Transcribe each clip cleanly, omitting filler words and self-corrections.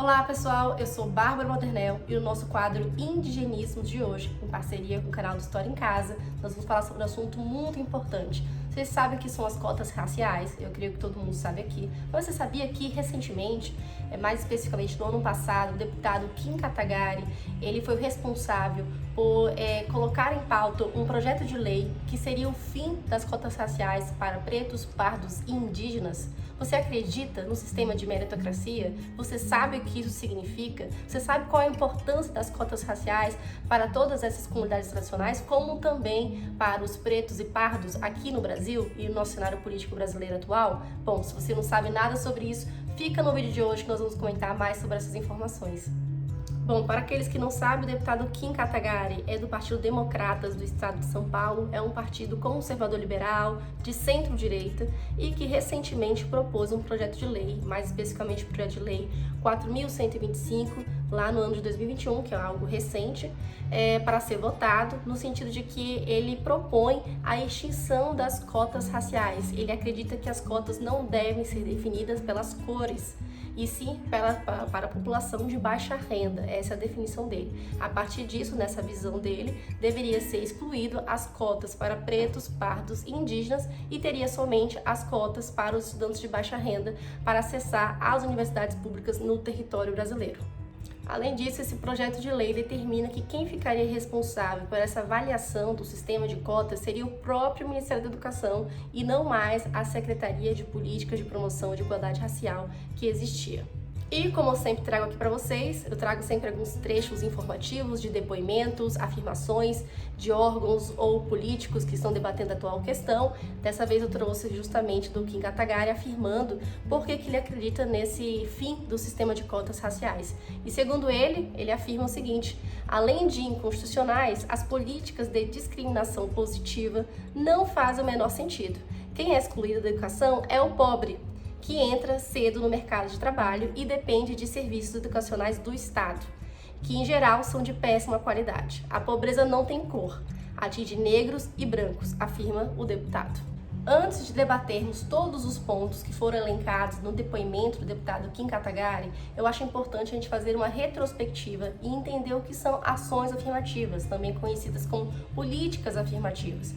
Olá pessoal, eu sou Bárbara Maternel e no nosso quadro Indigenismos de hoje, em parceria com o canal do História em Casa, nós vamos falar sobre um assunto muito importante. Vocês sabem o que são as cotas raciais, eu creio que todo mundo sabe aqui, mas você sabia que recentemente, mais especificamente no ano passado, o deputado Kim Kataguiri, ele foi o responsável por colocar em pauta um projeto de lei que seria o fim das cotas raciais para pretos, pardos e indígenas? Você acredita no sistema de meritocracia? Você sabe o que isso significa? Você sabe qual a importância das cotas raciais para todas essas comunidades tradicionais, como também para os pretos e pardos aqui no Brasil e no nosso cenário político brasileiro atual? Bom, se você não sabe nada sobre isso, fica no vídeo de hoje que nós vamos comentar mais sobre essas informações. Bom, para aqueles que não sabem, o deputado Kim Kataguiri é do Partido Democratas do Estado de São Paulo, é um partido conservador-liberal, de centro-direita e que recentemente propôs um projeto de lei, mais especificamente o projeto de lei 4.125, lá no ano de 2021, que é algo recente, para ser votado, no sentido de que ele propõe a extinção das cotas raciais. Ele acredita que as cotas não devem ser definidas pelas cores, e sim para a população de baixa renda. Essa é a definição dele. A partir disso, nessa visão dele, deveria ser excluído as cotas para pretos, pardos e indígenas e teria somente as cotas para os estudantes de baixa renda para acessar as universidades públicas no território brasileiro. Além disso, esse projeto de lei determina que quem ficaria responsável por essa avaliação do sistema de cotas seria o próprio Ministério da Educação e não mais a Secretaria de Políticas de Promoção de Igualdade Racial que existia. E como eu sempre trago aqui para vocês, eu trago sempre alguns trechos informativos de depoimentos, afirmações de órgãos ou políticos que estão debatendo a atual questão. Dessa vez eu trouxe justamente do Kim Kataguiri afirmando por que ele acredita nesse fim do sistema de cotas raciais. E segundo ele afirma o seguinte: além de inconstitucionais, as políticas de discriminação positiva não fazem o menor sentido. Quem é excluído da educação é o pobre, que entra cedo no mercado de trabalho e depende de serviços educacionais do Estado, que em geral são de péssima qualidade. A pobreza não tem cor, atinge negros e brancos, afirma o deputado. Antes de debatermos todos os pontos que foram elencados no depoimento do deputado Kim Kataguiri, eu acho importante a gente fazer uma retrospectiva e entender o que são ações afirmativas, também conhecidas como políticas afirmativas.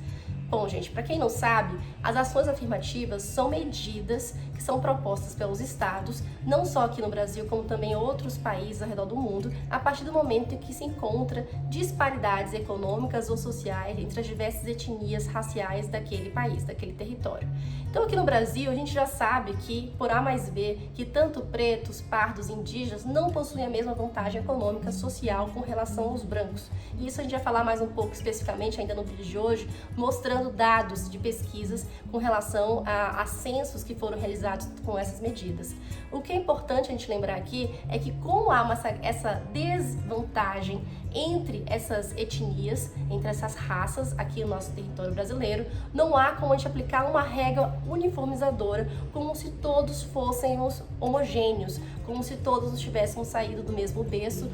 Bom, gente, para quem não sabe, as ações afirmativas são medidas que são propostas pelos estados, não só aqui no Brasil, como também em outros países ao redor do mundo, a partir do momento em que se encontra disparidades econômicas ou sociais entre as diversas etnias raciais daquele país, daquele território. Então, aqui no Brasil, a gente já sabe que, por A mais B, que tanto pretos, pardos e indígenas não possuem a mesma vantagem econômica social com relação aos brancos. E isso a gente vai falar mais um pouco especificamente ainda no vídeo de hoje, mostrando dados de pesquisas com relação a censos que foram realizados com essas medidas. O que é importante a gente lembrar aqui é que como há essa desvantagem entre essas etnias, entre essas raças aqui no nosso território brasileiro, não há como a gente aplicar uma regra uniformizadora como se todos fossem homogêneos, como se todos tivéssemos saído do mesmo berço,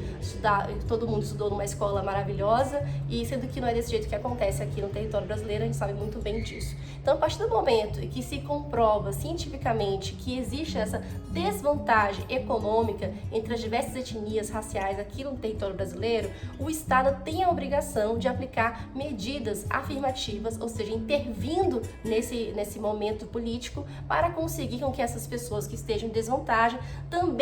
todo mundo estudou numa escola maravilhosa, e sendo que não é desse jeito que acontece aqui no território brasileiro, a gente sabe muito bem disso. Então, a partir do momento em que se comprova cientificamente que existe essa desvantagem econômica entre as diversas etnias raciais aqui no território brasileiro, o Estado tem a obrigação de aplicar medidas afirmativas, ou seja, intervindo nesse momento político para conseguir com que essas pessoas que estejam em desvantagem também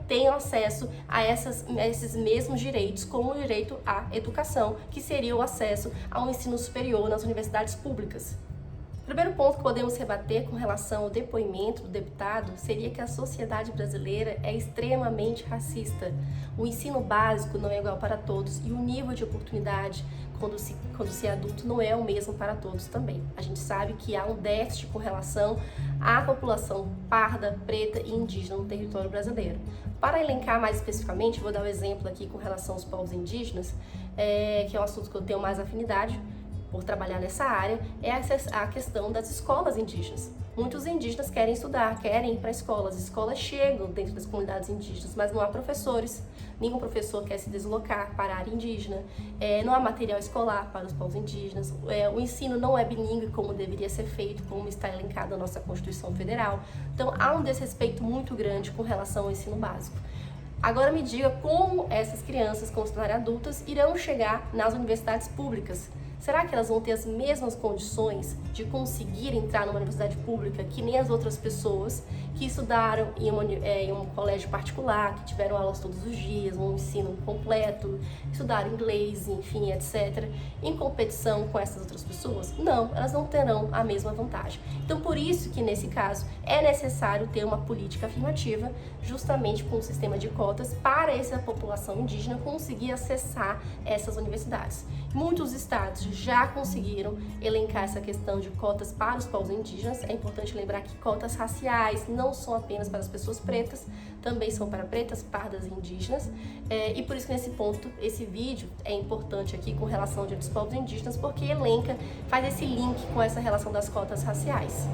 tenham acesso a esses mesmos direitos, como o direito à educação, que seria o acesso ao ensino superior nas universidades públicas. O primeiro ponto que podemos rebater com relação ao depoimento do deputado seria que a sociedade brasileira é extremamente racista. O ensino básico não é igual para todos e o nível de oportunidade quando se é adulto não é o mesmo para todos também. A gente sabe que há um déficit com relação à população parda, preta e indígena no território brasileiro. Para elencar mais especificamente, vou dar um exemplo aqui com relação aos povos indígenas, que é um assunto que eu tenho mais afinidade por trabalhar nessa área, é a questão das escolas indígenas. Muitos indígenas querem estudar, querem ir para as escolas chegam dentro das comunidades indígenas, mas não há professores, nenhum professor quer se deslocar para a área indígena, não há material escolar para os povos indígenas, o ensino não é bilíngue como deveria ser feito, como está elencado na nossa Constituição Federal. Então há um desrespeito muito grande com relação ao ensino básico. Agora me diga como essas crianças, como se tornarem adultas, irão chegar nas universidades públicas. Será que elas vão ter as mesmas condições de conseguir entrar numa universidade pública que nem as outras pessoas que estudaram em um colégio particular, que tiveram aulas todos os dias, um ensino completo, estudaram inglês, enfim, etc., em competição com essas outras pessoas? Não, elas não terão a mesma vantagem. Então, por isso que, nesse caso, é necessário ter uma política afirmativa, justamente com um sistema de cotas, para essa população indígena conseguir acessar essas universidades. Muitos estados já conseguiram elencar essa questão de cotas para os povos indígenas. É importante lembrar que cotas raciais não são apenas para as pessoas pretas, também são para pretas, pardas e indígenas. E por isso que nesse ponto, esse vídeo é importante aqui com relação ao Dia dos Povos Indígenas, porque elenca, faz esse link com essa relação das cotas raciais.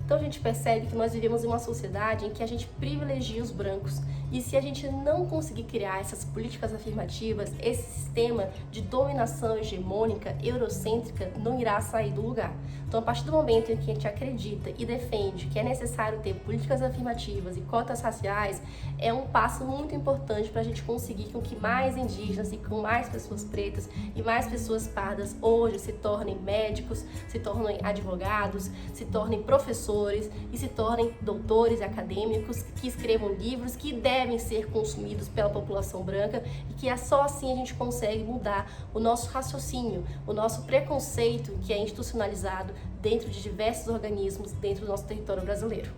Então a gente percebe que nós vivemos em uma sociedade em que a gente privilegia os brancos, e se a gente não conseguir criar essas políticas afirmativas, esse sistema de dominação hegemônica, eurocêntrica, não irá sair do lugar. Então, a partir do momento em que a gente acredita e defende que é necessário ter políticas afirmativas e cotas raciais, é um passo muito importante para a gente conseguir com que mais indígenas e com mais pessoas pretas e mais pessoas pardas hoje se tornem médicos, se tornem advogados, se tornem professores e se tornem doutores acadêmicos que escrevam livros que devem ser consumidos pela população branca, e que é só assim a gente consegue mudar o nosso raciocínio, o nosso preconceito que é institucionalizado dentro de diversos organismos dentro do nosso território brasileiro.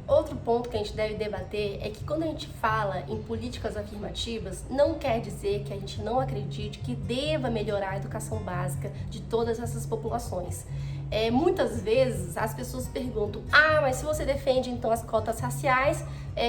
Outro ponto que a gente deve debater é que quando a gente fala em políticas afirmativas, não quer dizer que a gente não acredite que deva melhorar a educação básica de todas essas populações. Muitas vezes as pessoas perguntam: mas se você defende então as cotas raciais,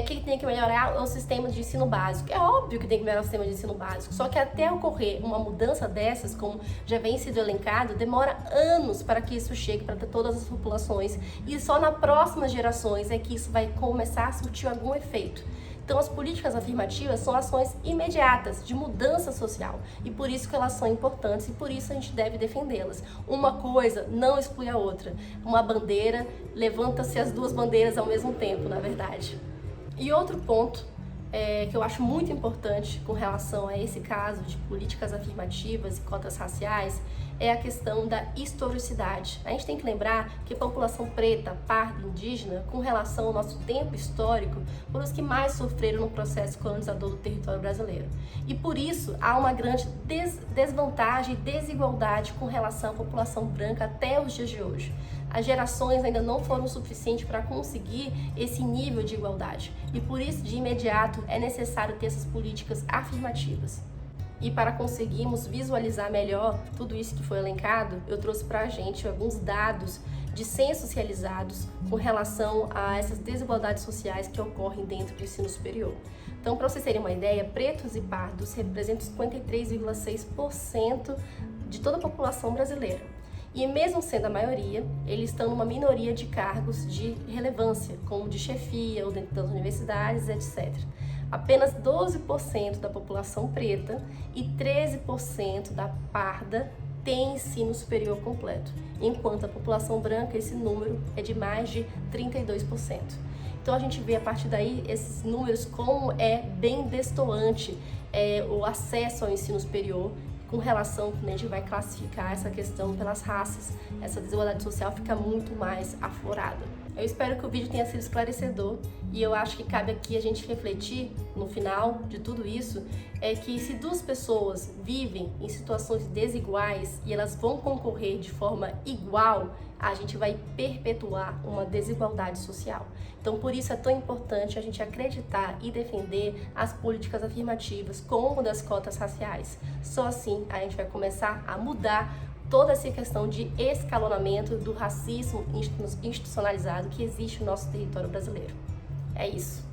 quem tem que melhorar é o sistema de ensino básico. É óbvio que tem que melhorar o sistema de ensino básico, só que até ocorrer uma mudança dessas, como já vem sido elencado, demora anos para que isso chegue para todas as populações, e só nas próximas gerações é que isso vai começar a surtir algum efeito. Então, as políticas afirmativas são ações imediatas de mudança social, e por isso que elas são importantes e por isso a gente deve defendê-las. Uma coisa não exclui a outra. Uma bandeira, levanta-se as duas bandeiras ao mesmo tempo, na verdade. E outro ponto que eu acho muito importante com relação a esse caso de políticas afirmativas e cotas raciais é a questão da historicidade. A gente tem que lembrar que a população preta, parda, indígena, com relação ao nosso tempo histórico, foram os que mais sofreram no processo colonizador do território brasileiro. E por isso há uma grande desvantagem e desigualdade com relação à população branca até os dias de hoje. As gerações ainda não foram suficientes para conseguir esse nível de igualdade. E por isso, de imediato, é necessário ter essas políticas afirmativas. E para conseguirmos visualizar melhor tudo isso que foi elencado, eu trouxe para a gente alguns dados de censos realizados com relação a essas desigualdades sociais que ocorrem dentro do ensino superior. Então, para vocês terem uma ideia, pretos e pardos representam 53,6% de toda a população brasileira. E mesmo sendo a maioria, eles estão numa minoria de cargos de relevância, como de chefia ou dentro das universidades, etc. Apenas 12% da população preta e 13% da parda tem ensino superior completo, enquanto a população branca, esse número é de mais de 32%. Então a gente vê a partir daí esses números como é bem destoante o acesso ao ensino superior, com relação, quando a gente vai classificar essa questão pelas raças, essa desigualdade social fica muito mais aflorada. Eu espero que o vídeo tenha sido esclarecedor, e eu acho que cabe aqui a gente refletir no final de tudo isso, é que se duas pessoas vivem em situações desiguais e elas vão concorrer de forma igual, a gente vai perpetuar uma desigualdade social. Então, por isso é tão importante a gente acreditar e defender as políticas afirmativas, como das cotas raciais. Só assim a gente vai começar a mudar toda essa questão de escalonamento do racismo institucionalizado que existe no nosso território brasileiro. É isso.